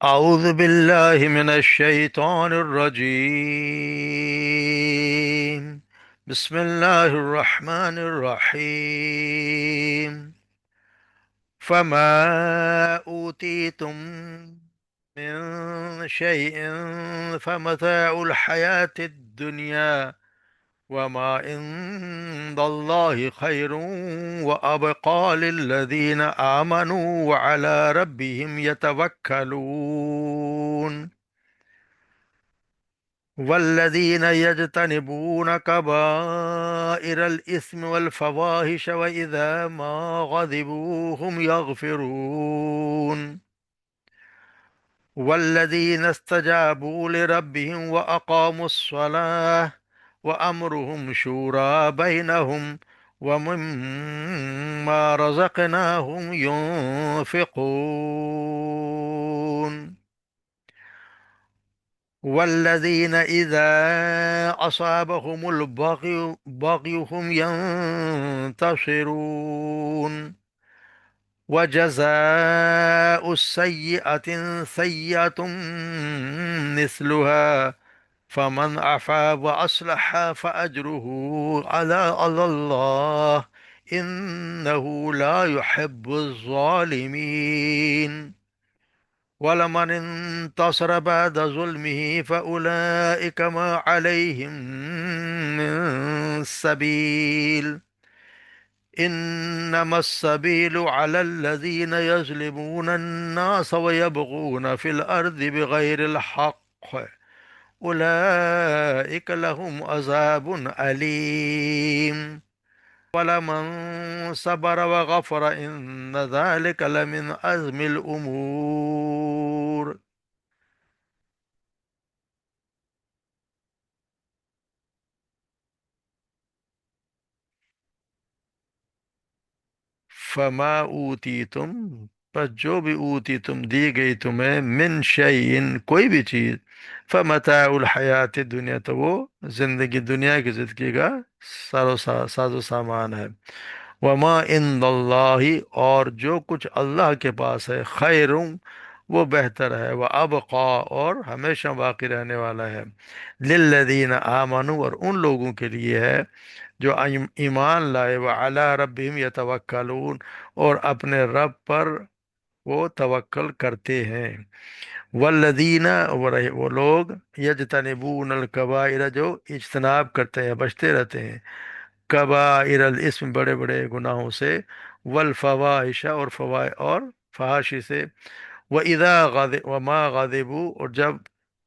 أعوذ بالله من الشيطان الرجيم. بسم الله الرحمن الرحيم. فما أوتيتم من شيء فمتاع الحياة الدنيا وما عند الله خير وأبقى للذين آمنوا وعلى ربهم يتوكلون. والذين يجتنبون كبائر الإثم والفواحش وإذا ما غضبوا هم يغفرون. والذين استجابوا لربهم وأقاموا الصلاة وأمرهم شورى بينهم ومما رزقناهم ينفقون. والذين إذا أصابهم البغي هم ينتصرون. وجزاء السيئة سيئة مثلها فمن عفا وأصلح فأجره على الله إنه لا يحب الظالمين. ولمن انتصر بعد ظلمه فأولئك ما عليهم من سبيل إنما السبيل على الذين يظلمون الناس ويبغون في الأرض بغير الحق أولئك لهم عذاب أليم. ولمن صبر وغفر إن ذلك لمن عزم الأمور. فما اوتی تم، بس جو بھی اوتی تم دی گئی تمہیں، من شیئن کوئی بھی چیز، فمتاع الحیات دنیا تو وہ زندگی دنیا کی زندگی کا ساز و سامان ہے، وما عند اللہ اور جو کچھ اللہ کے پاس ہے، خیر وہ بہتر ہے، وہ ابقا اور ہمیشہ باقی رہنے والا ہے، للذین آمنوا اور ان لوگوں کے لیے ہے جو ایمان لائے، وعلی ربہم یتوکلون اور اپنے رب پر وہ توکل کرتے ہیں، والذین وہ لوگ یجتنبون الکبائر جو اجتناب کرتے ہیں، بچتے رہتے ہیں، کبائر الاسم بڑے بڑے گناہوں سے، والفواحش اور اور فحاشی سے، وَإِذَا وَمَا غَضِبُوا اور جب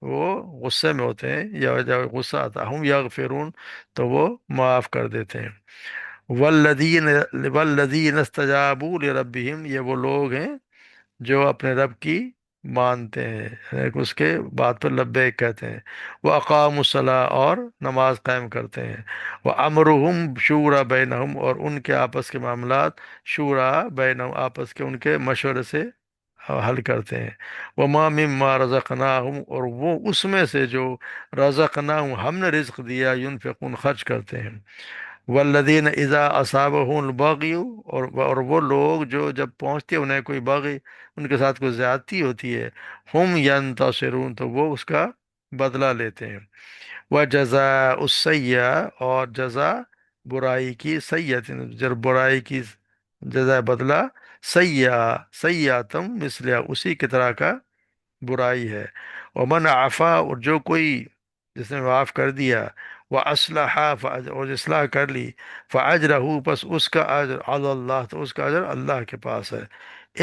وہ غصے میں ہوتے ہیں یا جب غصہ آتا ہم یغفرون تو وہ معاف کر دیتے ہیں، والذین والذین استجابوا لربہم یہ وہ لوگ ہیں جو اپنے رب کی مانتے ہیں، یعنی کہ اس کے بات پر لبیک کہتے ہیں، وہ اقام الصلاۃ اور نماز قائم کرتے ہیں، وہ امرہم شورا بینہم اور ان کے آپس کے معاملات شورا بینہم آپس کے ان کے مشورے سے حل کرتے ہیں، وما مما رزقناہم اور وہ اس میں سے جو رزقناہم ہم نے رزق دیا، ینفقون خرچ کرتے ہیں، والذین اذا اصابہم البغی اور وہ لوگ جو جب پہنچتے ہیں انہیں کوئی بغی، ان کے ساتھ کوئی زیادتی ہوتی ہے، ہم ینتصرون تو وہ اس کا بدلہ لیتے ہیں، وجزاء السیئہ اور جزا برائی کی، سیئۃ جب برائی کی جزا بدلہ، سیئہ سیئاتم مثلیہ اسی کی طرح کا برائی ہے، ومن عفا اور جو کوئی جس نے معاف کر دیا، وَأَصْلَحَ اور اصلاح کر لی، فَأَجْرَهُ پس اس کا اجر علی اللہ تو اس کا اجر اللہ کے پاس ہے،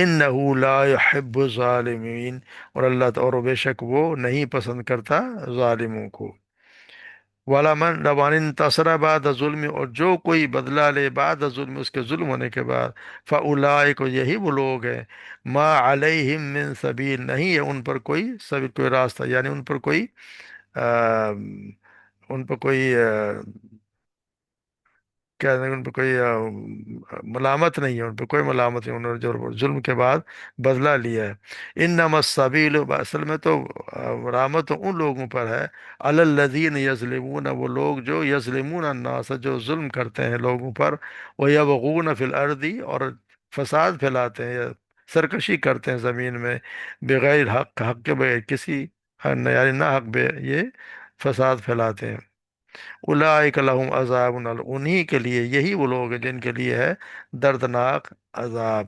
إِنَّهُ لَا يُحِبُّ الظَّالِمِينَ اور اللہ تو اور بے شک وہ نہیں پسند کرتا ظالموں کو، وَلَمَنْ لَمَنِ انتصر بعد ظلم اور جو کوئی بدلہ لے بعد ظلم اس کے ظلم ہونے کے بعد، فَأُولَئِكَ یہی وہ لوگ ہیں، ما علیہم من سبیل نہیں ہے ان پر کوئی سبیل کوئی راستہ، یعنی ان پر کوئی آ، ان پر کوئی کیا ان پہ کوئی ملامت نہیں ہے، ان پہ کوئی ملامت نہیں، انہوں نے جو ظلم کے بعد بدلہ لیا ہے، انما السبیل اصل میں تو رحمت تو ان لوگوں پر ہے، علی الذین یظلمون وہ لوگ جو یظلمون الناس جو ظلم کرتے ہیں لوگوں پر، وہ یبغون فی الارض اور فساد پھیلاتے ہیں سرکشی کرتے ہیں زمین میں، بغیر حق، حق کے بغیر کسی یعنی نہ حق بے یہ فساد پھیلاتے ہیں۔ اولئک لہم عذاب انہی کے لیے، یہی وہ لوگ ہیں جن کے لیے ہے دردناک عذاب۔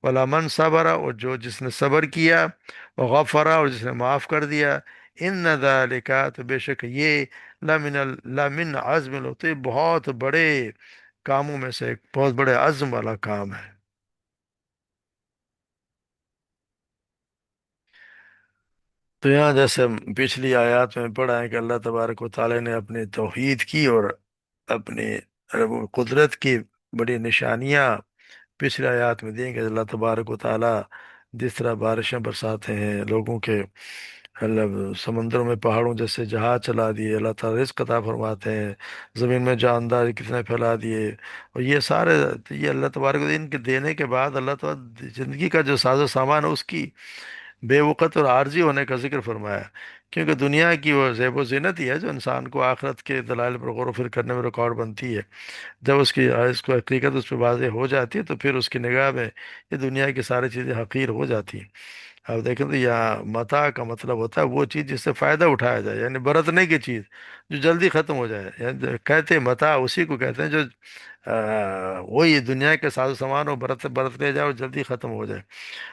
وَلَمَنْ صبر، اور جس نے صبر کیا، وغفر، اور جس نے معاف کر دیا، ان ذالک، تو بے شک یہ لمن عزم تو یہ بہت بڑے کاموں میں سے ایک بہت بڑے عزم والا کام ہے۔ تو یہاں جیسے ہم پچھلی آیات میں پڑھا ہے کہ اللہ تبارک و تعالی نے اپنی توحید کی اور اپنی قدرت کی بڑی نشانیاں پچھلی آیات میں دیں کہ اللہ تبارک و تعالی جس طرح بارشیں برساتے ہیں لوگوں کے، مطلب سمندروں میں پہاڑوں جیسے جہاز چلا دیے، اللہ تعالی رزق عطا فرماتے ہیں، زمین میں جاندار کتنے پھیلا دیے، اور یہ سارے، یہ اللہ تبارک و ان کے دینے کے بعد اللہ تعالی زندگی کا جو ساز و سامان ہے اس کی بے وقت اور عارضی ہونے کا ذکر فرمایا، کیونکہ دنیا کی وہ زیب و زینت ہی ہے جو انسان کو آخرت کے دلائل پر غور و فکر کرنے میں رکاوٹ بنتی ہے۔ جب اس کو حقیقت اس پہ واضح ہو جاتی ہے تو پھر اس کی نگاہ میں یہ دنیا کی ساری چیزیں حقیر ہو جاتی ہیں۔ اب دیکھیں تو یہاں متاع کا مطلب ہوتا ہے وہ چیز جس سے فائدہ اٹھایا جائے، یعنی برتنے کی چیز جو جلدی ختم ہو جائے، یعنی کہتے ہیں متاع اسی کو کہتے ہیں جو وہی دنیا کے ساز و سامان ہو، برت لے جائے اور جلدی ختم ہو جائے۔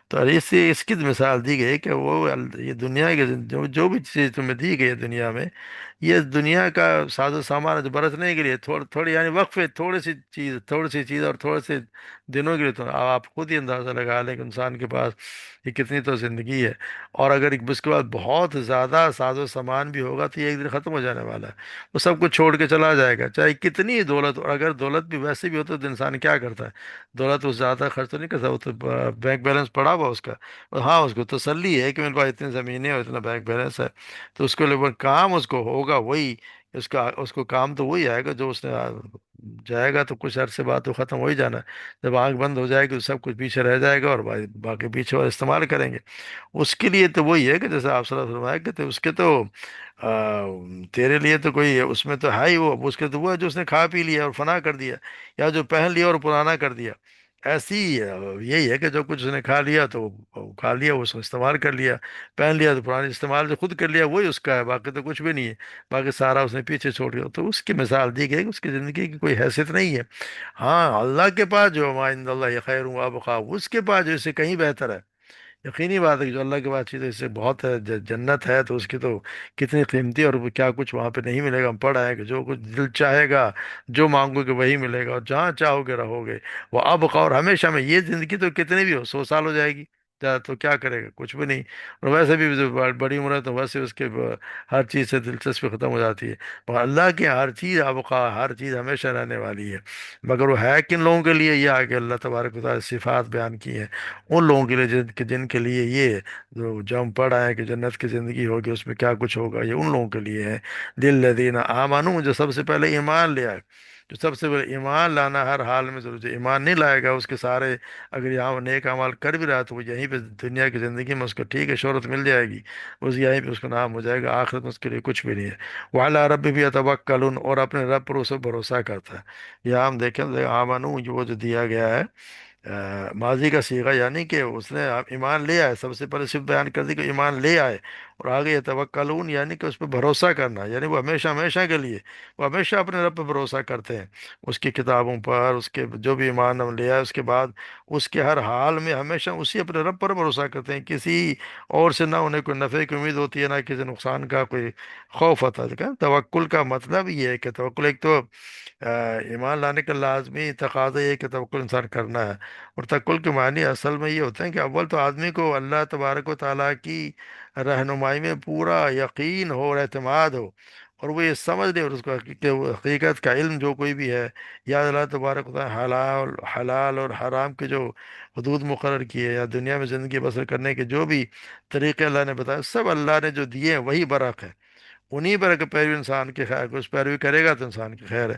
تو اس سے اس کی مثال دی گئی کہ وہ یہ دنیا کے جو بھی چیز تمہیں دی گئی ہے دنیا میں، یہ دنیا کا ساز و سامان ہے جو برتنے کے لیے تھوڑی یعنی وقفے، تھوڑی سی چیز اور تھوڑے سے دنوں کے لیے، تو آپ خود ہی اندازہ لگا لیں کہ انسان کے پاس یہ کتنی تو زندگی ہے، اور اگر اس کے بعد بہت زیادہ ساز و سامان بھی ہوگا تو یہ ایک دن ختم ہو جانے والا ہے، وہ سب کچھ چھوڑ کے چلا جائے گا چاہے کتنی ہی دولت، اور اگر دولت بھی ویسے بھی ہو تو انسان کیا کرتا ہے؟ دولت وہ زیادہ خرچ تو نہیں کرتا، وہ تو بینک بیلنس پڑا ہوا اس کا، اور ہاں اس کو تسلی ہے کہ میرے پاس اتنی زمینیں اور اتنا بینک بیلنس ہے، تو اس کے لیے کام اس کو ہوگا وہی، اس کو کام تو وہی آئے گا جو اس نے جائے گا تو کچھ عرصے بعد تو ختم ہو ہی جانا ہے، جب آنکھ بند ہو جائے گی تو سب کچھ پیچھے رہ جائے گا اور باقی پیچھے والے استعمال کریں گے۔ اس کے لیے تو وہی ہے کہ جیسے آپ صلی اللہ علیہ وسلم فرمایا کہ تو اس کے تو آ، تیرے لیے تو کوئی اس میں تو ہے ہی وہ، اب اس کے تو وہ ہے جو اس نے کھا پی لیا اور فنا کر دیا، یا جو پہن لیا اور پرانا کر دیا، ایسی یہی ہے کہ جو کچھ اس نے کھا لیا تو وہ کھا لیا، وہ اس کو استعمال کر لیا، پہن لیا تو پرانے استعمال جو خود کر لیا وہی اس کا ہے، باقی تو کچھ بھی نہیں ہے، باقی سارا اس نے پیچھے چھوڑ دیا، تو اس کی مثال دی گئی کہ اس کی زندگی کی کوئی حیثیت نہیں ہے۔ ہاں اللہ کے پاس جو ما عند اللہ خیر و ابقا، اس کے پاس جو اس سے کہیں بہتر ہے، یقینی بات ہے کہ جو اللہ کے پاس چیز ہے اس سے بہت ہے، جنت ہے تو اس کی تو کتنی قیمتی، اور وہ کیا کچھ وہاں پہ نہیں ملے گا، ہم پڑھا ہے کہ جو کچھ دل چاہے گا، جو مانگو گے وہی ملے گا، اور جہاں چاہو گے رہو گے، وہ اب اور ہمیشہ میں، یہ زندگی تو کتنی بھی ہو، 100 سال ہو جائے گی تو کیا کرے گا؟ کچھ بھی نہیں، اور ویسے بھی جو بڑی عمر ہے تو ویسے اس کے ہر چیز سے دلچسپی ختم ہو جاتی ہے، مگر اللہ کی ہر چیز ابقا، ہر چیز ہمیشہ رہنے والی ہے، مگر وہ ہے کن لوگوں کے لیے؟ یہ آگے اللہ تبارک و تعالی صفات بیان کی ہیں، ان لوگوں کے لیے جن کے لیے یہ جو ہم پڑھ آئے ہیں کہ جنت کی زندگی ہوگی اس میں کیا کچھ ہوگا، یہ ان لوگوں کے لیے ہے، للذین آمنو، جو سب سے پہلے ایمان لے آئے، جو سب سے پہلے ایمان لانا ہر حال میں ضروری ہے، جو ایمان نہیں لائے گا اس کے سارے، اگر یہاں نیک اعمال کر بھی رہا ہے تو وہ یہیں پہ دنیا کی زندگی میں اس کو ٹھیک ہے شہرت مل جائے گی، اس یہیں پہ اس کا نام ہو جائے گا، آخرت میں اس کے لیے کچھ بھی نہیں ہے۔ وعلی رب بھی یتوکلون، اور اپنے رب پر اسے بھروسہ کرتا ہے۔ یہاں ہم دیکھیں آمنو وہ جو دیا گیا ہے ماضی کا صیغہ، یعنی کہ اس نے ایمان لے آئے، سب سے پہلے صرف بیان کر دی کہ ایمان لے آئے، اور آگے یہ توکلون یعنی کہ اس پہ بھروسہ کرنا، یعنی وہ ہمیشہ ہمیشہ کے لیے وہ ہمیشہ اپنے رب پہ بھروسہ کرتے ہیں، اس کی کتابوں پر، اس کے جو بھی ایمان ہم لے آئے اس کے بعد اس کے ہر حال میں ہمیشہ اسی اپنے رب پر بھروسہ کرتے ہیں، کسی اور سے نہ انہیں کوئی نفع کی امید ہوتی ہے نہ کسی نقصان کا کوئی خوف ہوتا ہے۔ توکل کا مطلب یہ ہے کہ توکل ایک تو ایمان لانے کا لازمی تقاضا یہ ہے کہ توکل انسان کرنا ہے، اور توکل کے معنی اصل میں یہ ہوتے ہیں کہ اول تو آدمی کو اللہ تبارک و تعالیٰ کی رہنمائی میں پورا یقین ہو اور اعتماد ہو، اور وہ یہ سمجھ لے، اور اس کو کہ وہ حقیقت کا علم جو کوئی بھی ہے، یا اللہ تبارک و تعالیٰ حلال اور حرام کے جو حدود مقرر کیے، یا دنیا میں زندگی بسر کرنے کے جو بھی طریقے اللہ نے بتایا، سب اللہ نے جو دیے ہیں وہی برحق ہے، انہیں پر اگر پیروی انسان کی خیر کو اس پیروی کرے گا تو انسان کی خیر ہے۔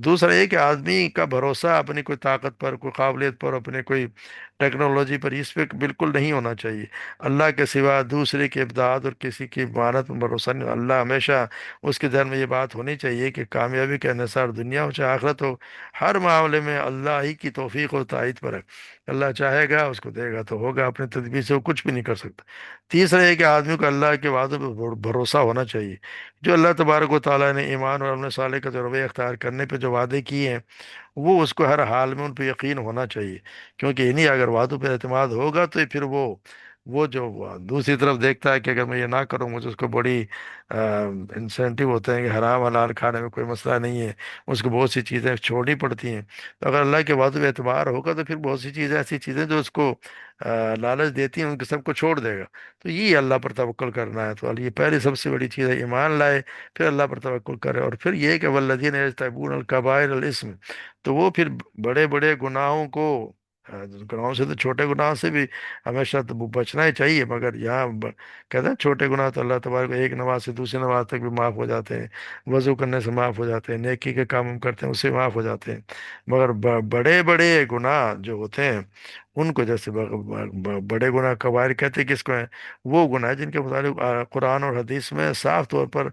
دوسرا یہ کہ آدمی کا بھروسہ اپنی کوئی طاقت پر، کوئی قابلیت پر، اپنے کوئی ٹیکنالوجی پر، اس پہ بالکل نہیں ہونا چاہیے، اللہ کے سوا دوسرے کی امداد اور کسی کی مانت میں بھروسہ نہیں، اللہ ہمیشہ اس کے ذہن میں یہ بات ہونی چاہیے کہ کامیابی کا انحصار دنیا ہو چاہے آخرت ہو، ہر معاملے میں اللہ ہی کی توفیق و تائید پر ہے، اللہ چاہے گا اس کو دے گا تو ہوگا، اپنے تدبیر سے وہ کچھ بھی نہیں کر سکتا۔ تیسرا ہے کہ آدمی کو اللہ کے وعدوں پہ بھروسہ ہونا چاہیے۔ جو اللہ تبارک و تعالیٰ نے ایمان اور عمل صالح کا جو رویہ اختیار کرنے پہ جو وعدے کیے ہیں، وہ اس کو ہر حال میں ان پہ یقین ہونا چاہیے، کیونکہ انہیں اگر وعدوں پہ اعتماد ہوگا تو پھر وہ جو دوسری طرف دیکھتا ہے کہ اگر میں یہ نہ کروں مجھے اس کو بڑی انسینٹیو ہوتے ہیں کہ حرام حلال کھانے میں کوئی مسئلہ نہیں ہے، اس کو بہت سی چیزیں چھوڑنی پڑتی ہیں۔ تو اگر اللہ کے وعدوں پہ اعتبار ہوگا تو پھر بہت سی چیزیں ایسی چیزیں جو اس کو لالچ دیتی ہیں ان کے سب کو چھوڑ دے گا۔ تو یہ اللہ پر توکل کرنا ہے، تو یہ پہلی سب سے بڑی چیز ہے، ایمان لائے پھر اللہ پر توکل کرے، اور پھر یہ کہ والذین یجتنبون الکبائر الاسم، تو وہ پھر بڑے بڑے گناہوں کو گناہوں سے تو چھوٹے گناہوں سے بھی ہمیشہ تو بچنا ہی چاہیے، مگر یہاں کہتے ہیں چھوٹے گناہ تو اللہ تبارک ایک نماز سے دوسری نماز تک بھی معاف ہو جاتے ہیں، وضو کرنے سے معاف ہو جاتے ہیں، نیکی کے کام ہم کرتے ہیں اس سے معاف ہو جاتے ہیں، مگر بڑے بڑے گناہ جو ہوتے ہیں ان کو جیسے بڑے گناہ کبائر کہتے ہیں کس کو ہیں؟ وہ گناہ جن کے مطابق قرآن اور حدیث میں صاف طور پر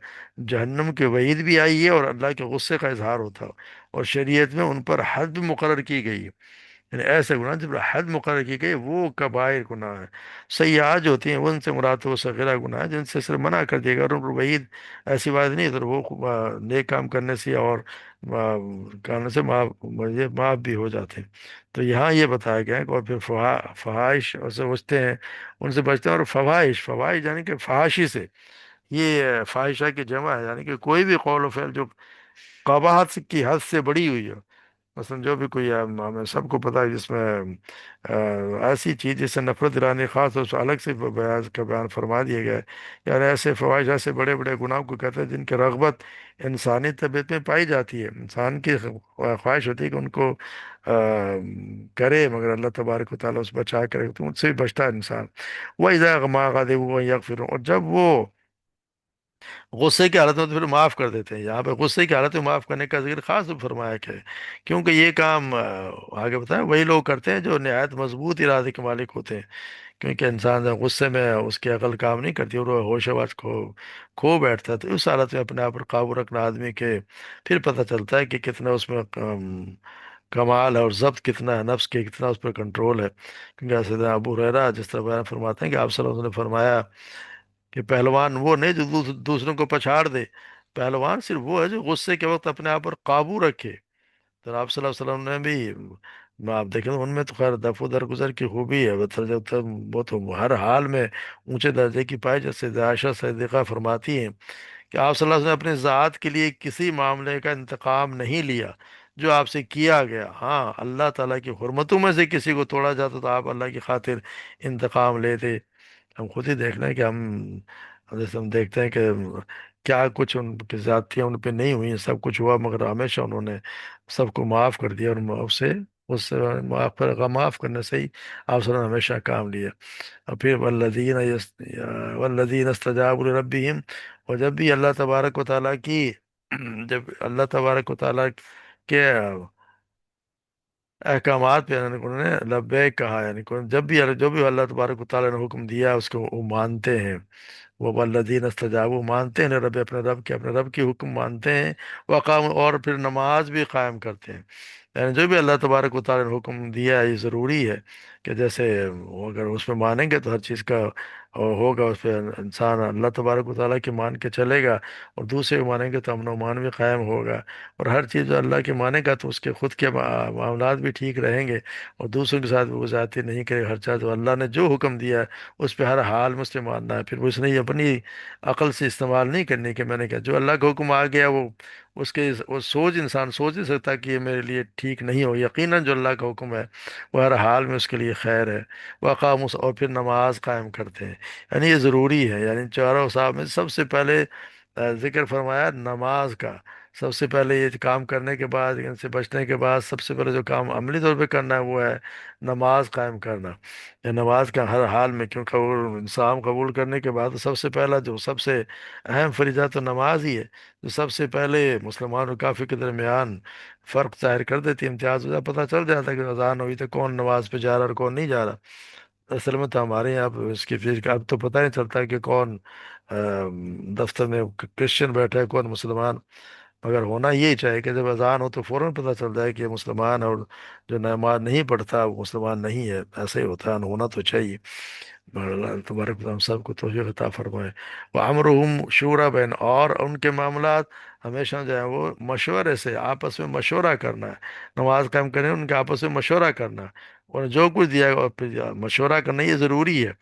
جہنم کی وعید بھی آئی ہے اور اللہ کے غصے کا اظہار ہوتا ہے، اور شریعت میں ان پر حد بھی مقرر کی گئی ہے، یعنی ایسے گناہ جب حد مقرر کی گئی وہ کبائر گناہ ہے۔ سیئات جو ہوتی ہیں وہ ان سے مراد وہ صغیرہ گناہ ہے جن سے صرف منع کر دیا گیا، اور ان پر وعید ایسی بات نہیں ہے، تو وہ نیک کام کرنے سے اور کرنے سے معاف یہ معاف بھی ہو جاتے ہیں۔ تو یہاں یہ بتایا گیا ہے کہ اور پھر فحائش اور سے بچتے ہیں، ان سے بچتے ہیں، اور فواحش فواحش یعنی کہ فحاشی سے، یہ فاحشہ کی جمع ہے، یعنی کہ کوئی بھی قول و فعل جو قباحت کی حد سے بڑی ہوئی ہے، مثلا جو بھی کوئی ہمیں سب کو پتہ ہے جس میں ایسی چیز جس سے نفرت دلانے، خاص طور سے الگ سے بیان کا بیان فرما دیا گیا ہے، یعنی ایسے فواہش ایسے بڑے بڑے گناہوں کو کہتے ہیں جن کی رغبت انسانی طبیعت میں پائی جاتی ہے، انسان کی خواہش ہوتی ہے کہ ان کو کرے، مگر اللہ تبارک و تعالیٰ اس بچا کرے تو ان سے بھی بچتا ہے انسان۔ وَإِذَا مَا غَضِبُوا يَغْفِرُونَ، اور جب وہ غصے کی حالت میں تو پھر معاف کر دیتے ہیں، یہاں پہ غصے کی حالت میں معاف کرنے کا ذکر خاص فرمایا کہ کیونکہ یہ کام آگے بتائیں وہی لوگ کرتے ہیں جو نہایت مضبوط ارادے کے مالک ہوتے ہیں، کیونکہ انسان جب غصے میں اس کی عقل کام نہیں کرتی اور وہ ہوش و وس کھو بیٹھتا ہے، تو اس حالت میں اپنے آپ پر قابو رکھنا آدمی کے پھر پتہ چلتا ہے کہ کتنا اس میں کمال ہے اور ضبط کتنا ہے نفس کے، کتنا اس پر کنٹرول ہے، کیونکہ سیدنا ابو ہریرہ جس طرح بیان فرماتے ہیں کہ آپ صلی اللہ علیہ وسلم نے فرمایا کہ پہلوان وہ نہیں جو دوسروں کو پچھاڑ دے، پہلوان صرف وہ ہے جو غصے کے وقت اپنے آپ پر قابو رکھے۔ تو آپ صلی اللہ علیہ وسلم نے بھی آپ دیکھیں ان میں تو خیر دف و درگزر کی خوبی ہے، وہ تو ہر حال میں اونچے درجے کی پائے، جیسے عائشہ صدیقہ فرماتی ہیں کہ آپ صلی اللہ علیہ وسلم نے اپنے ذات کے لیے کسی معاملے کا انتقام نہیں لیا جو آپ سے کیا گیا، ہاں اللہ تعالیٰ کی حرمتوں میں سے کسی کو توڑا جاتا تو آپ اللہ کی خاطر انتقام لیتے۔ ہم خود ہی دیکھ لیں کہ جیسے ہم دیکھتے ہیں کہ کیا کچھ ان کی زیادتیاں ان پہ نہیں ہوئی، سب کچھ ہوا مگر ہمیشہ انہوں نے سب کو معاف کر دیا، اور اس سے معاف کرنے سے ہی آپ صلی اللہ نے ہمیشہ کام لیا۔ اور پھر والذین استجابوا لربہم، اور جب بھی اللہ تبارک و تعالیٰ کی جب اللہ تبارک و تعالیٰ کے احکامات پہ یعنی انہوں نے لبیک کہا، یعنی جب بھی جو بھی اللہ تبارک و تعالیٰ نے حکم دیا اس کو وہ مانتے ہیں، وہ والذین استجابوا مانتے ہیں رب اپنے رب کی حکم مانتے ہیں، وقام اور پھر نماز بھی قائم کرتے ہیں، یعنی جو بھی اللہ تبارک و تعالیٰ نے حکم دیا ہے یہ ضروری ہے کہ جیسے وہ اگر اس میں مانیں گے تو ہر چیز کا ہوگا، اس پہ انسان اللہ تبارک و تعالیٰ کی مان کے چلے گا، اور دوسرے کو مانیں گے تو امن و امان بھی قائم ہوگا، اور ہر چیز جو اللہ کے مانے گا تو اس کے خود کے معاملات بھی ٹھیک رہیں گے، اور دوسروں کے ساتھ وہ زیادتی نہیں کرے گا، ہر چیز جو اللہ نے جو حکم دیا ہے اس پہ ہر حال میں اس سے ماننا ہے، پھر وہ اس نے اپنی عقل سے استعمال نہیں کرنے کہ میں نے کہا جو اللہ کا حکم آ گیا اس کے وہ انسان سوچ نہیں سکتا کہ یہ میرے لیے ٹھیک نہیں ہو، یقیناً جو اللہ کا حکم ہے وہ ہر حال میں اس کے لیے خیر ہے۔ اور پھر نماز قائم کرتے ہیں، یعنی یہ ضروری ہے، یعنی چاروں صاحب میں سب سے پہلے ذکر فرمایا نماز کا، سب سے پہلے یہ کام کرنے کے بعد ان سے بچنے کے بعد سب سے پہلے جو کام عملی طور پہ کرنا ہے وہ ہے نماز قائم کرنا، یا نماز کا ہر حال میں، کیونکہ وہ انسان قبول کرنے کے بعد سب سے پہلا جو سب سے اہم فریضہ تو نماز ہی ہے، جو سب سے پہلے مسلمان اور کافر کے درمیان فرق ظاہر کر دیتی، امتیاز ہو جاتا، پتہ چل جاتا ہے کہ اذان ہوئی تو کون نماز پہ جا رہا اور کون نہیں جا رہا۔ اصل میں تو ہمارے یہاں پہ اس کی فکر اب تو پتہ نہیں چلتا کہ کون دفتر میں کرسچن بیٹھا ہے کون مسلمان، مگر ہونا یہی چاہیے کہ جب اذان ہو تو فوراً پتہ چل جائے کہ یہ مسلمان، اور جو نماز نہیں پڑھتا وہ مسلمان نہیں ہے، ایسا ہی ہوتا ہے، ہونا تو چاہیے۔ اور اللہ تبارک و تعالیٰ ہم سب کو توفیق عطا فرمائے۔ وَأَمْرُهُمْ شُورَى بین، اور ان کے معاملات ہمیشہ جو ہے وہ مشورے سے، آپس میں مشورہ کرنا ہے۔ نماز قائم کریں ان کے آپس میں مشورہ کرنا ہے، اور جو کچھ دیا گیا پھر مشورہ کرنا یہ ضروری ہے،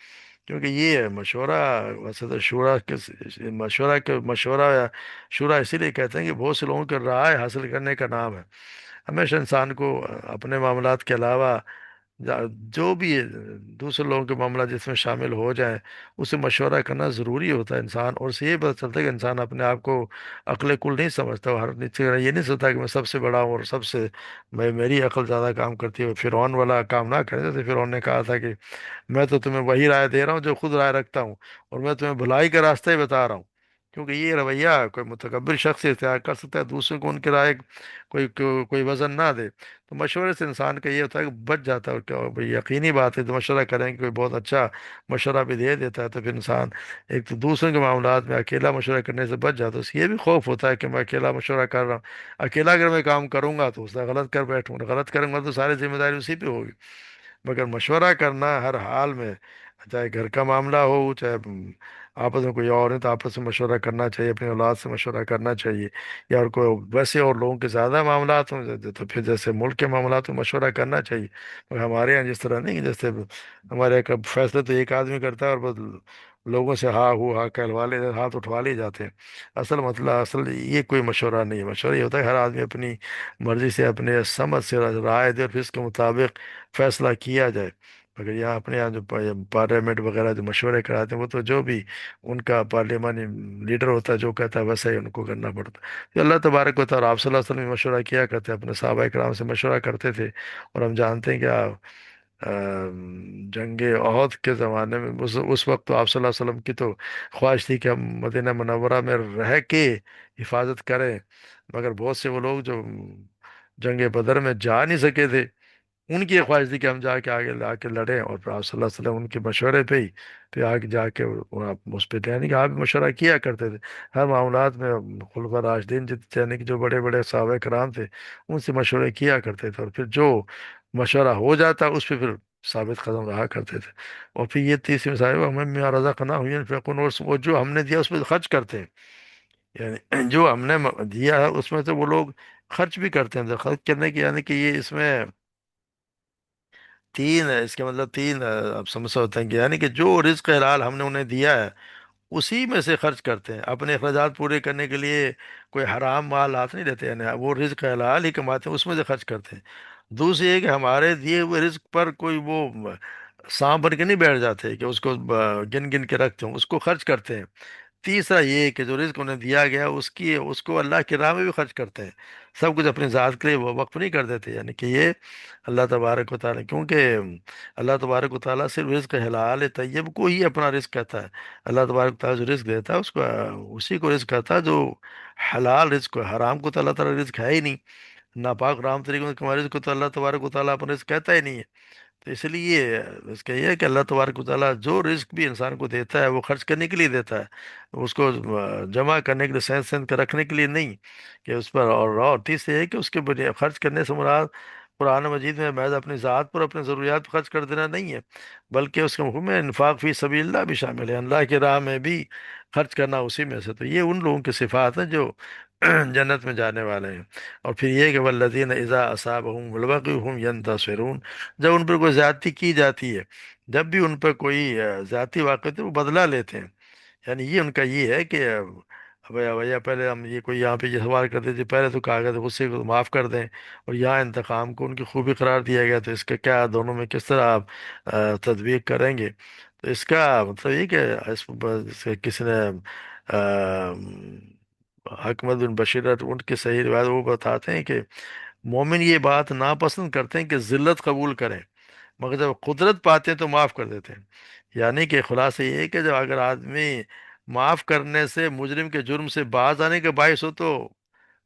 کیونکہ یہ ہے مشورہ۔ ویسے تو شورا کے مشورہ یا شورا اسی لیے کہتے ہیں کہ بہت سے لوگوں کے رائے حاصل کرنے کا نام ہے۔ ہمیشہ انسان کو اپنے معاملات کے علاوہ جو بھی ہے، دوسرے لوگوں کے معاملات جس میں شامل ہو جائیں، اسے مشورہ کرنا ضروری ہوتا ہے انسان، اور اس سے یہ پتہ چلتا ہے کہ انسان اپنے آپ کو عقل کل نہیں سمجھتا، اور ہر نیچے یہ نہیں سوچتا کہ میں سب سے بڑا ہوں اور سب سے میری عقل زیادہ کام کرتی ہے۔ فرعون والا کام نہ کریں، جیسے فرعون نے کہا تھا کہ میں تو تمہیں وہی رائے دے رہا ہوں جو خود رائے رکھتا ہوں، اور میں تمہیں بھلائی کا راستہ ہی بتا رہا ہوں۔ کیونکہ یہ رویہ کوئی متکبر شخص اختیار کر سکتا ہے، دوسروں کو ان کی رائے کوئی وزن نہ دے۔ تو مشورے سے انسان کا یہ ہوتا ہے کہ بچ جاتا ہے، اور کیا بھئی یقینی بات ہے، تو مشورہ کریں کہ کوئی بہت اچھا مشورہ بھی دے دیتا ہے، تو پھر انسان ایک تو دوسروں کے معاملات میں اکیلا مشورہ کرنے سے بچ جاتا ہے۔ اس یہ بھی خوف ہوتا ہے کہ میں اکیلا مشورہ کر رہا ہوں، اکیلا اگر میں کام کروں گا تو اس سے غلط کر بیٹھوں گا، غلط کروں گا تو ساری ذمہ داری اسی پہ ہوگی۔ مگر مشورہ کرنا ہر حال میں، چاہے گھر کا معاملہ ہو، چاہے آپس میں کوئی اور ہے، تو آپس میں مشورہ کرنا چاہیے، اپنی اولاد سے مشورہ کرنا چاہیے، یا اور کوئی ویسے اور لوگوں کے زیادہ معاملات ہوں تو پھر جیسے ملک کے معاملات میں مشورہ کرنا چاہیے۔ مگر ہمارے یہاں جس طرح نہیں کہ جیسے ہمارے ایک فیصلے تو ایک آدمی کرتا ہے، اور بس لوگوں سے ہاں ہو ہاں کہلوا لے، ہاتھ اٹھوا لے جاتے ہیں۔ اصل یہ کوئی مشورہ نہیں ہے، مشورہ یہ ہوتا ہے کہ ہر آدمی اپنی مرضی سے، اپنے سمجھ سے رائے دے، اور پھر اس کے مطابق فیصلہ کیا جائے۔ مگر یہاں اپنے یہاں جو پارلیمنٹ وغیرہ جو مشورے کراتے ہیں، وہ تو جو بھی ان کا پارلیمانی لیڈر ہوتا ہے جو کہتا ہے ویسا ہی ان کو کرنا پڑتا ہے۔ تو اللہ تبارک و تعالیٰ، آپ صلی اللہ علیہ وسلم بھی مشورہ کیا کرتے، اپنے صحابہ کرام سے مشورہ کرتے تھے، اور ہم جانتے ہیں کہ جنگ احد کے زمانے میں اس وقت تو آپ صلی اللہ علیہ وسلم کی تو خواہش تھی کہ ہم مدینہ منورہ میں رہ کے حفاظت کریں، مگر بہت سے وہ لوگ جو جنگ بدر میں جا نہیں سکے تھے، ان کی یہ خواہش تھی کہ ہم جا کے آگے لا کے لڑیں، اور پھر آپ صلی اللہ علیہ وسلم ان کے مشورے پہ ہی پھر آگے جا کے آپ اس پہ، یعنی کہ آپ مشورہ کیا کرتے تھے ہر معاملات میں۔ خلفاء راشدین یعنی کہ جو بڑے بڑے صحابہ کرام تھے، ان سے مشورے کیا کرتے تھے، اور پھر جو مشورہ ہو جاتا اس پہ پھر ثابت قدم رہا کرتے تھے۔ اور پھر یہ تیسری مثال، ہمیں میاں رضا خنا ہوئی فیقون، وہ جو ہم نے دیا اس پہ خرچ کرتے ہیں، یعنی جو ہم نے دیا ہے اس میں سے وہ لوگ خرچ بھی کرتے ہیں۔ تو خرچ کرنے کی یعنی کہ یہ اس میں تین ہے، اس کے مطلب تین آپ سمجھ سکتے ہیں کہ یعنی کہ جو رزق حلال ہم نے انہیں دیا ہے اسی میں سے خرچ کرتے ہیں، اپنے اخراجات پورے کرنے کے لیے کوئی حرام مال ہاتھ نہیں دیتے، یعنی وہ رزق حلال ہی کماتے ہیں، اس میں سے خرچ کرتے ہیں۔ دوسری یہ کہ ہمارے دیے ہوئے رزق پر کوئی وہ سانپ بن کے نہیں بیٹھ جاتے کہ اس کو گن گن کے رکھتے ہوں، اس کو خرچ کرتے ہیں۔ تیسرا یہ کہ جو رزق انہیں دیا گیا اس کو اللہ کی راہ میں بھی خرچ کرتے ہیں، سب کچھ اپنی ذات کے لیے وہ وقف نہیں کر دیتے، یعنی کہ یہ اللہ تبارک و تعالیٰ، کیونکہ اللہ تبارک و تعالیٰ صرف رزق حلال طیب کو ہی اپنا رزق کہتا ہے۔ اللہ تبارک و تعالیٰ جو رزق دیتا ہے اس کو اسی کو رزق کہتا ہے جو حلال رزق ہے، حرام کو تو اللہ تعالیٰ رزق ہے ہی نہیں، ناپاک رام طریقوں سے کمائے رزق کو تو اللہ تبارک و تعالیٰ اپنا رزق کہتا ہی نہیں ہے۔ تو اس لیے اس کا یہ ہے کہ اللہ تبارک و تعالیٰ جو رزق بھی انسان کو دیتا ہے وہ خرچ کرنے کے لیے دیتا ہے، اس کو جمع کرنے کے لیے، سینس سینس کے رکھنے کے لیے نہیں کہ اس پر، اور تیسرے یہ ہے کہ اس کے خرچ کرنے سے مراد قرآن مجید میں محض اپنی ذات پر اپنے ضروریات پر خرچ کر دینا نہیں ہے، بلکہ اس کے مفہوم میں انفاق فی سبیل اللہ بھی شامل ہے، اللہ کی راہ میں بھی خرچ کرنا اسی میں سے۔ تو یہ ان لوگوں کی صفات ہیں جو جنت میں جانے والے ہیں۔ اور پھر یہ کہ والذین اذا اصابہم البغی هم ینتصرون، جب ان پر کوئی زیادتی کی جاتی ہے، جب بھی ان پر کوئی زیادتی واقع ہوتی ہے وہ بدلہ لیتے ہیں، یعنی یہ ان کا یہ ہے کہ بھیا پہلے ہم یہ کوئی یہاں پہ یہ سوال کرتے تھے، پہلے تو کہا گیا تھا غصے کو معاف کر دیں، اور یہاں انتقام کو ان کی خوبی قرار دیا گیا، تو اس کا کیا دونوں میں کس طرح آپ تطبیق کریں گے؟ تو اس کا مطلب یہ کہ کسی نے آ، حکمت بن بشیر ان کی صحیح روایت وہ بتاتے ہیں کہ مومن یہ بات ناپسند کرتے ہیں کہ ذلت قبول کریں، مگر جب قدرت پاتے ہیں تو معاف کر دیتے ہیں۔ یعنی کہ خلاصہ یہ ہے کہ جب اگر آدمی معاف کرنے سے مجرم کے جرم سے باز آنے کا باعث ہو تو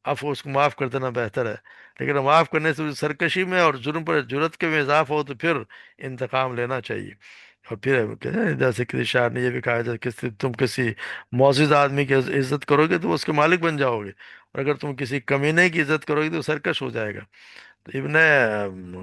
عفو اس کو معاف کر دینا بہتر ہے، لیکن معاف کرنے سے سرکشی میں اور جرم پر جرت کے میں اضافہ ہو تو پھر انتقام لینا چاہیے۔ اور پھر کہتے ہیں جیسے کسی شاعر نے یہ بھی کہا ہے، جیسے تم کسی معزز آدمی کی عزت کرو گے تو وہ اس کے مالک بن جاؤ گے، اور اگر تم کسی کمینے کی عزت کرو گے تو وہ سرکش ہو جائے گا۔ تو ابن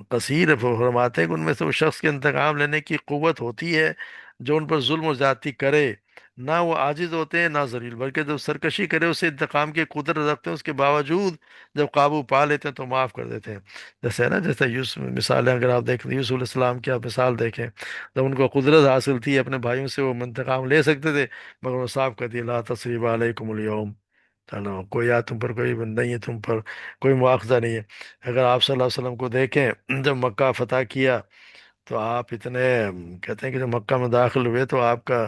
کثیر فرماتے ہیں کہ ان میں سے وہ شخص کے انتقام لینے کی قوت ہوتی ہے جو ان پر ظلم و زیادتی کرے، نہ وہ عاجز ہوتے ہیں نہ ذلیل، بلکہ جب سرکشی کرے اسے انتقام کی قدرت رکھتے ہیں، اس کے باوجود جب قابو پا لیتے ہیں تو معاف کر دیتے ہیں۔ جیسے ہے نا، جیسے یوسف مثالیں اگر آپ دیکھیں، یوسف علیہ السلام کی آپ مثال دیکھیں، جب ان کو قدرت حاصل تھی اپنے بھائیوں سے وہ انتقام لے سکتے تھے، مگر وہ صاف کر دیا، لا تصریب علیکم اليوم، چلو کوئی تم پر کوئی نہیں ہے، تم پر کوئی مواخذہ نہیں ہے۔ اگر آپ صلی اللہ علیہ وسلم کو دیکھیں، جب مکہ فتح کیا تو آپ اتنے کہتے ہیں کہ جب مکہ میں داخل ہوئے تو آپ کا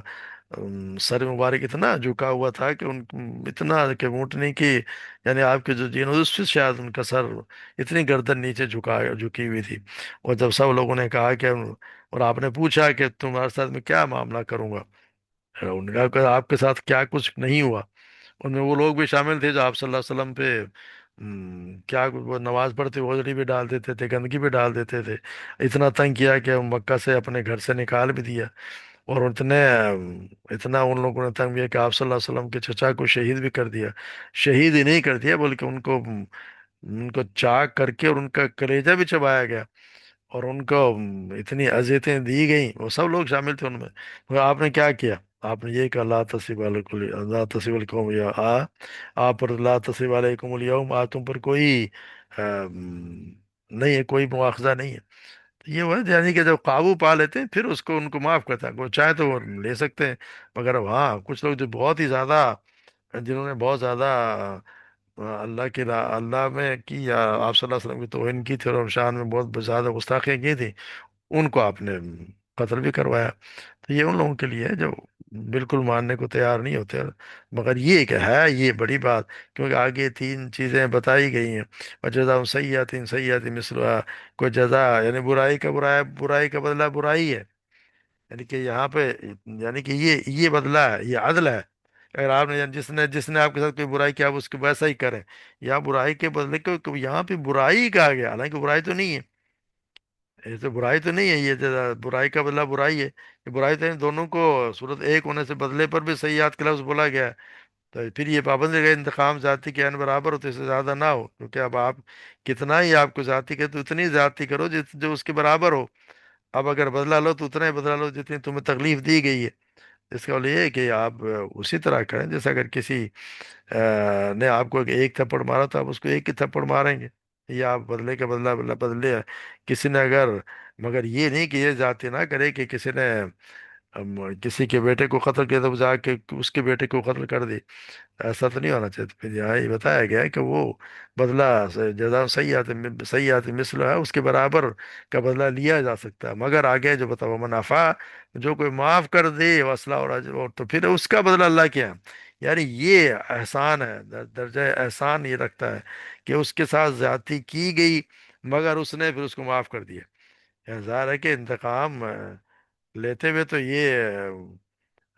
سر مبارک اتنا جھکا ہوا تھا کہ ان اتنا کہ اونٹنے کی، یعنی آپ کے جو جین اس سے شاید ان کا سر، اتنی گردن نیچے جھکی ہوئی تھی۔ اور جب سب لوگوں نے کہا کہ، اور آپ نے پوچھا کہ تمہارے ساتھ میں کیا معاملہ کروں گا، ان نے کہا کہ آپ کے ساتھ کیا کچھ نہیں ہوا۔ ان میں وہ لوگ بھی شامل تھے جو آپ صلی اللہ علیہ وسلم پہ کیا وہ نماز پڑھتے اوجڑی بھی ڈال دیتے تھے، گندگی بھی ڈال دیتے تھے، اتنا تنگ کیا کہ مکہ سے اپنے گھر سے نکال بھی دیا۔ اور اتنا ان لوگوں نے تنگ کیا کہ آپ صلی اللہ علیہ وسلم کے چچا کو شہید بھی کر دیا۔ شہید ہی نہیں کر دیا بلکہ ان کو چاک کر کے اور ان کا کلیجہ بھی چبایا گیا، اور ان کو اتنی اذیتیں دی گئیں، وہ سب لوگ شامل تھے ان میں۔ مگر آپ نے کیا کیا؟ آپ نے یہ کہا، لا تصریب علیکم، لا تصریب علیکم یا آپ پر لا تصریب علیکم اليوم، آج تم پر کوئی نہیں ہے، کوئی مواخذہ نہیں ہے۔ تو یہ وہ ہے، یعنی کہ جب قابو پا لیتے ہیں پھر اس کو ان کو معاف کرتا ہے، وہ چاہے تو وہ لے سکتے ہیں۔ مگر ہاں کچھ لوگ جو بہت ہی زیادہ، جنہوں نے بہت زیادہ اللہ کی اللہ میں کی، یا آپ صلی اللہ علیہ وسلم کی توہین کی تھی اور شان میں بہت زیادہ گستاخیاں کی تھی، ان کو آپ نے قتل بھی کروایا۔ تو یہ ان لوگوں کے لیے ہے جو بالکل ماننے کو تیار نہیں ہوتے۔ مگر یہ کہ ہے یہ بڑی بات، کیونکہ آگے تین چیزیں بتائی گئی ہیں، اور جزا سیئات سیئات مثلها، کوئی جزا یعنی برائی کا بدلہ برائی ہے، یعنی کہ یہاں پہ، یعنی کہ یہ بدلہ ہے، یہ عدل ہے۔ اگر آپ نے، یعنی جس نے آپ کے ساتھ کوئی برائی کیا، آپ اس کو ویسا ہی کریں، یا برائی کے بدلے کو یہاں پہ برائی کہا گیا، حالانکہ برائی تو نہیں ہے، یہ تو برائی تو نہیں ہے، یہ برائی کا بدلہ برائی ہے، یہ برائی تو نہیں، دونوں کو صورت ایک ہونے سے بدلے پر بھی سیئات کا لفظ بولا گیا ہے۔ تو پھر یہ پابندی کا انتقام ذاتی کے عین برابر ہو تو اس سے زیادہ نہ ہو، کیونکہ اب آپ کتنا ہی آپ کو ذاتی کہ تو اتنی ذاتی کرو جو اس کے برابر ہو۔ اب اگر بدلہ لو تو اتنا ہی بدلہ لو جتنی تمہیں تکلیف دی گئی ہے۔ اس کا مطلب یہ ہے کہ آپ اسی طرح کریں، جیسے اگر کسی نے آپ کو ایک تھپڑ مارا تو آپ اس کو ایک ہی تھپڑ ماریں گے، یا آپ بدلے کا بدلہ بدلے۔ کسی نے اگر، مگر یہ نہیں کہ یہ ذاتی نہ کرے کہ کسی نے کسی کے بیٹے کو قتل کیا تو جا کے اس کے بیٹے کو قتل کر دی، ایسا تو نہیں ہونا چاہیے۔ پھر یہاں یہ بتایا گیا ہے کہ وہ بدلہ جزا سیئات مثل ہے، اس کے برابر کا بدلہ لیا جا سکتا ہے، مگر آگے جو بتاؤ منافع، جو کوئی معاف کر دے وصلہ اور اجر، اور تو پھر اس کا بدلہ اللہ کیا ہے، یعنی یہ احسان ہے، درجہ احسان یہ رکھتا ہے کہ اس کے ساتھ زیادتی کی گئی مگر اس نے پھر اس کو معاف کر دیا۔ یہ ظاہر ہے کہ انتقام لیتے ہوئے تو یہ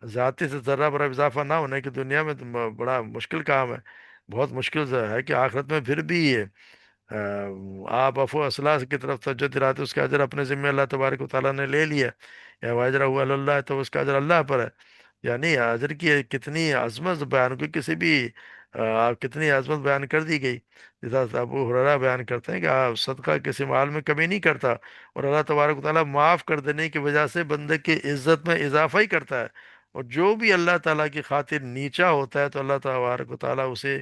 ذاتی سے ذرہ برا اضافہ نہ ہونے کی دنیا میں تو بڑا مشکل کام ہے، بہت مشکل ہے کہ آخرت میں پھر بھی یہ آپ عفو اصلاح کی طرف توجہ دلاتے، اس کا اجر اپنے ذمہ اللہ تبارک و تعالیٰ نے لے لیا، یا واجرہ ہوا اللہ، تو اس کا اجر اللہ پر ہے۔ یعنی اجر کی کتنی عظمت بیان کی، کسی بھی کتنی عظمت بیان کر دی گئی۔ جیسا ابو ہریرہ بیان کرتے ہیں کہ آپ صدقہ کسی مال میں کمی نہیں کرتا، اور اللہ تبارک و تعالیٰ معاف کر دینے کی وجہ سے بندے کی عزت میں اضافہ ہی کرتا ہے، اور جو بھی اللہ تعالیٰ کی خاطر نیچا ہوتا ہے تو اللہ تبارک و تعالیٰ اسے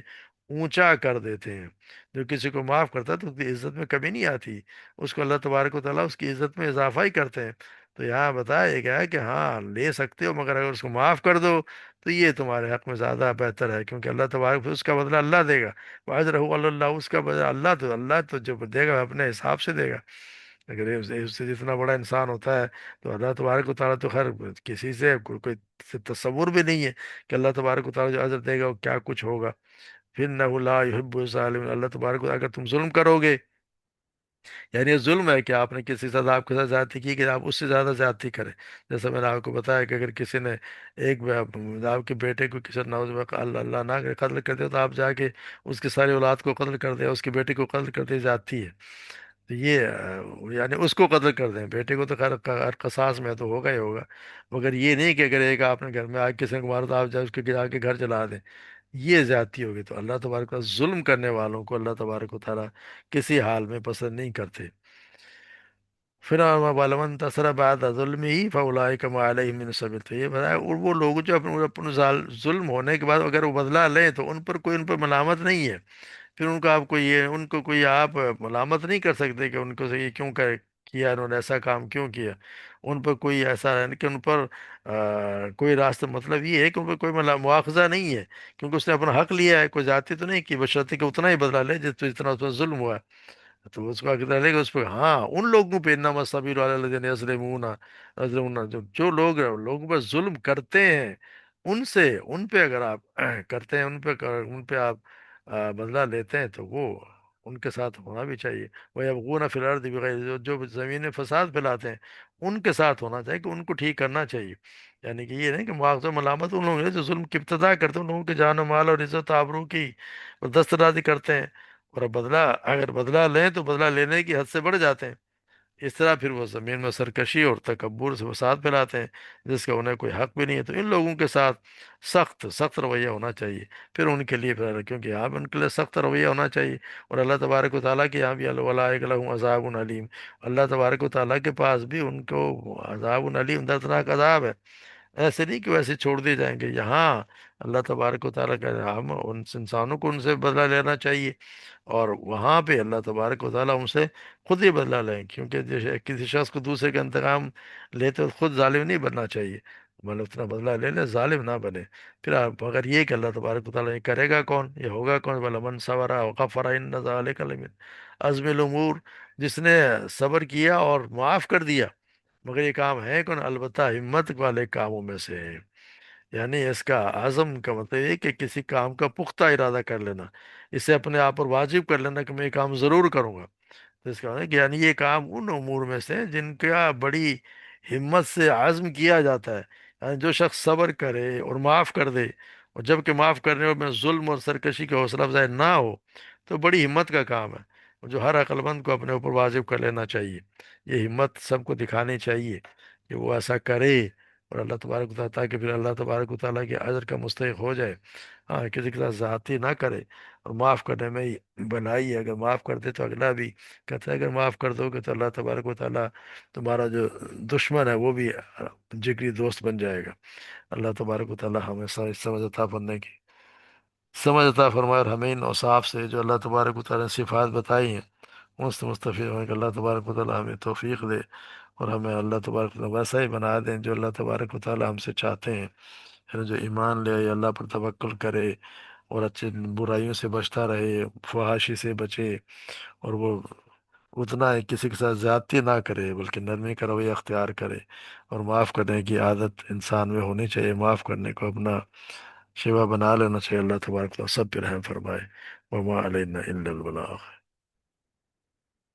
اونچا کر دیتے ہیں۔ جو کسی کو معاف کرتا ہے تو اس کی عزت میں کمی نہیں آتی، اس کو اللہ تبارک و تعالیٰ اس کی عزت میں اضافہ ہی کرتے ہیں۔ تو یہاں بتایا گیا ہے کہ ہاں لے سکتے ہو، مگر اگر اس کو معاف کر دو تو یہ تمہارے حق میں زیادہ بہتر ہے، کیونکہ اللہ تبارک اس کا بدلہ اللہ دے گا، واجرہ اللہ، اس کا بدلہ اللہ تو جو دے گا اپنے حساب سے دے گا۔ اگر اس سے جتنا بڑا انسان ہوتا ہے تو اللہ تبارک و تعالیٰ تو خیر کسی سے کوئی تصور بھی نہیں ہے کہ اللہ تبارک و تعالیٰ جو اجر دے گا وہ کیا کچھ ہوگا۔ پھر نہ لا يحب الظالمین، اللہ تبارک و تعالیٰ اگر تم ظلم کرو گے، یعنی یہ ظلم ہے کہ آپ نے کسی سزا آپ کے ساتھ زیادتی کی کہ آپ اس سے زیادہ زیادتی کریں۔ جیسا میں نے آپ کو بتایا کہ اگر کسی نے آپ کے بیٹے کو کسی نوز اللہ اللہ نہ کرے قتل کر دیا تو آپ جا کے اس کی ساری اولاد کو قتل کر دیا، اس کے بیٹے کو قتل کر دیا، زیادتی ہے۔ تو یہ یعنی اس کو قتل کر دیں، بیٹے کو تو خیر ہر قصاص میں تو ہوگا ہی ہوگا، مگر یہ نہیں کہ اگر ایک آپ نے گھر میں آگ کسی کو مارا تو آپ جائے اس کے آ کے گھر جلا دیں، یہ زیادتی ہوگی۔ تو اللہ تبارک و تعالیٰ ظلم کرنے والوں کو اللہ تبارک و تعالیٰ کسی حال میں پسند نہیں کرتے۔ پھر وَلَمَن انتَصَرَ بَعْدَ ظُلْمِهِ فَأُولَٰئِكَ مَا عَلَيْهِم مِّن سَبِيلٍ۔ تو یہ بتایا، اور وہ لوگ جو اپنے ظلم ہونے کے بعد اگر وہ بدلہ لیں تو ان پر ملامت نہیں ہے، پھر ان کو آپ کو یہ ان کو کوئی آپ ملامت نہیں کر سکتے کہ ان کو سے یہ کیوں کیا، انہوں نے ایسا کام کیوں کیا، ان پر کوئی ایسا ہے کہ ان پر کوئی راستہ، مطلب یہ ہے کہ ان پر کوئی مواخذہ نہیں ہے، کیونکہ اس نے اپنا حق لیا ہے، کوئی زیادتی تو نہیں کی، بشرطیکہ کہ اتنا ہی بدلہ لے جتنا اس پر ظلم ہوا ہے۔ تو اس کو آگے ڈالے گا اس پہ، ہاں ان لوگوں پہ انما السبیل علی الذین یظلمون، جو لوگوں پر ظلم کرتے ہیں، ان پہ اگر آپ کرتے ہیں، ان پہ آپ بدلہ لیتے ہیں تو وہ ان کے ساتھ ہونا بھی چاہیے۔ وہ یبغون فی الارض بغیر، جو زمین میں فساد پھیلاتے ہیں ان کے ساتھ ہونا چاہیے، کہ ان کو ٹھیک کرنا چاہیے۔ یعنی کہ یہ نہیں کہ مواخذہ و ملامت ان لوگوں نے جو ظلم کی ابتدا کرتے ہیں، ان لوگوں کے جان و مال اور عزت و آبرو کی دسترازی کرتے ہیں، اور بدلہ اگر بدلہ لیں تو بدلہ لینے کی حد سے بڑھ جاتے ہیں، اس طرح پھر وہ زمین میں سرکشی اور تکبر سے فساد پھیلاتے ہیں، جس کا انہیں کوئی حق بھی نہیں ہے۔ تو ان لوگوں کے ساتھ سخت سخت رویہ ہونا چاہیے، پھر ان کے لیے پھر کیونکہ یہاں بھی ان کے لیے سخت رویہ ہونا چاہیے، اور اللہ تبارک و تعالیٰ کے یہاں بھی اولئک لہم عذاب علیم، اللہ تبارک و تعالیٰ کے پاس بھی ان کو عذاب علیم، دردناک عذاب ہے۔ ایسے نہیں کہ ویسے چھوڑ دیے جائیں گے، یہاں اللہ تبارک و تعالیٰ کا ہم ان انسانوں کو ان سے بدلہ لینا چاہیے، اور وہاں پہ اللہ تبارک و تعالیٰ ان سے خود ہی بدلہ لیں، کیونکہ جیسے کسی شخص کو دوسرے کا انتقام لیتے وقت خود ظالم نہیں بننا چاہیے، مطلب اتنا بدلہ لے لے ظالم نہ بنے۔ پھر آپ مگر یہ کہ اللہ تبارک و تعالیٰ یہ کرے گا کون، یہ ہوگا کون، وَلَمَنْ صَبَرَ وَغَفَرَ إِنَّ ذَلِكَ لَمِنْ عَزْمِ الْأُمُورِ، جس نے صبر کیا اور معاف کر دیا، مگر یہ کام ہے کون، البتہ ہمت والے کاموں میں سے ہے۔ یعنی اس کا عزم کا مطلب یہ کہ کسی کام کا پختہ ارادہ کر لینا، اسے اپنے آپ پر واجب کر لینا کہ میں یہ کام ضرور کروں گا، تو اس کا مطلب ہے کہ یعنی یہ کام ان امور میں سے ہیں جن کا بڑی ہمت سے عزم کیا جاتا ہے، یعنی جو شخص صبر کرے اور معاف کر دے، اور جب کہ معاف کرنے میں ظلم اور سرکشی کا حوصلہ افزائی نہ ہو، تو بڑی ہمت کا کام ہے، جو ہر عقل مند کو اپنے اوپر واجب کر لینا چاہیے۔ یہ ہمت سب کو دکھانی چاہیے کہ وہ ایسا کرے، اور اللہ تبارک و تعالیٰ تاکہ پھر اللہ تبارک و تعالیٰ کے اجر کا مستحق ہو جائے۔ ہاں کسی کے ساتھ زیادتی نہ کرے، اور معاف کرنے میں ہی بھلائی ہے، اگر معاف کر دے تو اگلا بھی کہتا ہے اگر معاف کر دو گے تو اللہ تبارک و تعالیٰ تمہارا جو دشمن ہے وہ بھی جگری دوست بن جائے گا۔ اللہ تبارک و تعالیٰ ہمیں سمجھ عطا فرمانے کی سمجھ عطا فرمائے، اور ہمیں ان اوصاف سے جو اللہ تبارک و تعالیٰ نے صفات بتائی ہیں ان سے مستفید ہونے کہ اللہ تبارک و تعالیٰ ہمیں توفیق دے، اور ہمیں اللہ تبارک و تعالیٰ ویسا ہی بنا دیں جو اللہ تبارک و تعالیٰ ہم سے چاہتے ہیں، یعنی جو ایمان لے آئے، اللہ پر توکل کرے، اور اچھے برائیوں سے بچتا رہے، فحاشی سے بچے، اور وہ اتنا ہے کسی کے ساتھ زیادتی نہ کرے بلکہ نرمی کا رویہ اختیار کرے، اور معاف کرنے کی عادت انسان میں ہونی چاہیے، معاف کرنے کو اپنا شیوا بنا لینا چاہیے۔ اللہ تبارک و تعالیٰ سب پہ رحم فرمائے۔ وما علینا الا البلاغ۔